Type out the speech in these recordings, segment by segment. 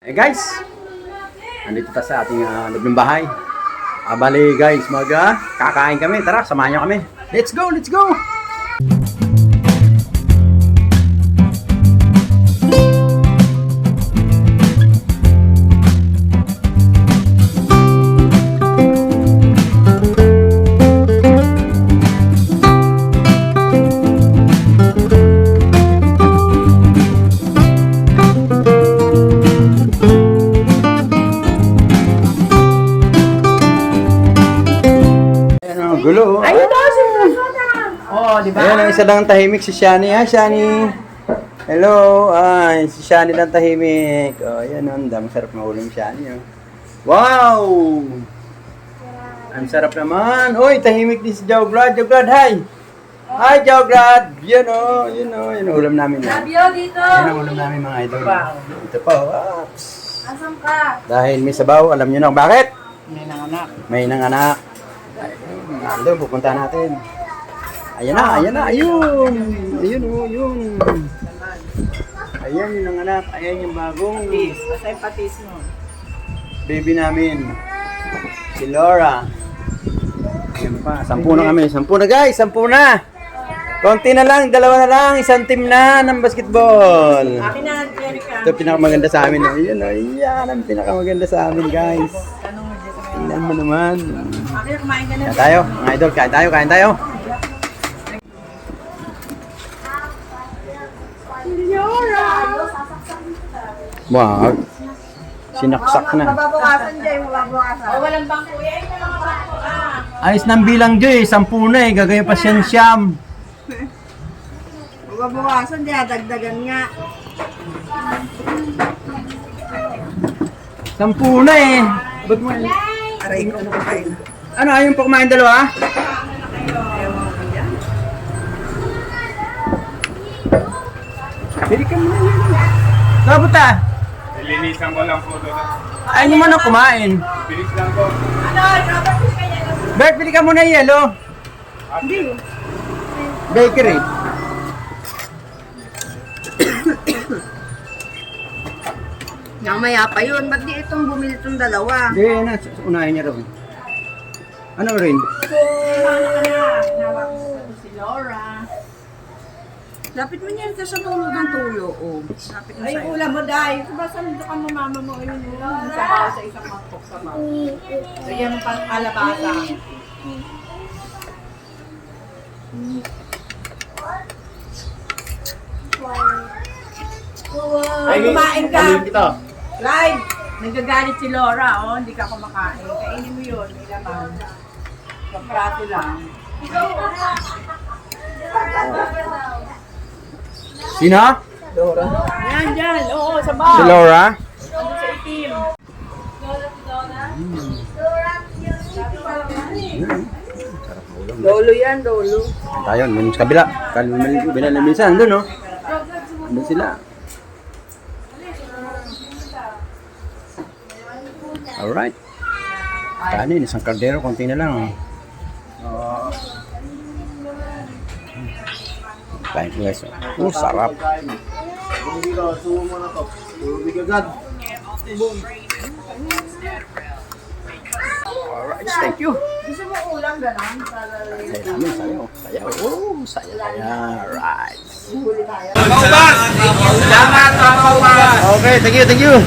Guys, andito tayo sa ating loob ng bahay. Bali guys, kakain kami. Tara, samahan nyo kami. Let's go, let's go! Gulo. Ayun daw si Persona. Oh, di ba? Ayan, ang isa lang tahimik si Shani. Hi, Shani. Hello. Ay, si Shani lang tahimik. Oh, ayan, ang sarap na ulam Shani. Oh. Wow! Ang sarap naman. Uy, tahimik din si Jograd. Jograd, hi! Hi, Jograd! Yan o, yun ulam namin. Labyo dito. Yan ang ulam namin mga idol. Wow. Ito pa, wow. Asan ka? Dahil may sabaw, alam nyo na kung bakit? May nanganak. May nanganak. Ando, pupunta natin. Ayan na, ayun. Ayun, yun. Ayan yung nanganak. Ayan yung bagong Patis. Basta yung patis mo. baby namin. Si Laura. Ayan pa, 10 na kami. 10 na guys, 10 na. Konti na lang, 2 na lang. Isang team na ng basketball. Akin na, Jerica. Ito pinakamaganda sa amin. Ayan, ayan ang pinakamaganda sa amin guys. Tanong mo, Jessica. Tingnan mo naman. Akin na, kumain ka na. Kain tayo, mga idol. Kain tayo. Wow. Sinaksak na. Mababawasan dyan, mababawasan. Oh, walang bangko. Yan yung mga bangko. Ayos ng bilang Joy, 10 na eh. Gagawin pa siyam. Mababawasan dyan, dagdagan nga. 10 na eh. Ba't mo Aray ko na kayo. Ano, ayaw pa kumain dalawa? Pili ka muna yun. Sabot ah. Linisan ko lang po doon. Ayaw nyo muna kumain. Bilis lang po. Ano, dapat ko kaya. Bert, pili ka muna yelo. Hindi. Bakery. Namaya pa yun. Ba't di itong bumili itong dalawa? Hindi, na. Unahin niya rin. Ano rin? Si Laura. Lapit mo niyan ka sa tulog ng tulo. Oh. Lapit mo sa'yo. Ay, ulam mo, Day. Subasan ka mo, mama mo. Ayun, sa bawa sa isang mangkok sa bawa. So, yan ang alabasa. Ay, kumain ka. Live! Nagagalit si Laura, oh. Hindi ka kumakain. Kainin mo yun. May laman. Kaprato lang. Sino? Yan, dyan. Oo, sa bawa. Si Laura. Ano sa itim? Lolo yan, lolo. Tayo, minum sa kabila. Binalamisan, doon no? Doon sila. Alright. Kanin, isang kaldero, konti na lang. Kain ko guys. Sarap. Bumili ka, sumo mo na to. Tubig agad. Alright, thank you. Gusto mo ulam gano'n? Saya namin, sayo. Sayo. Oh, saya. Alright. Okay, thank you.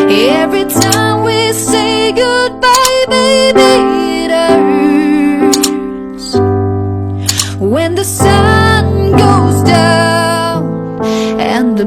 Every time we say goodbye, baby, it hurts. When the sun goes down and the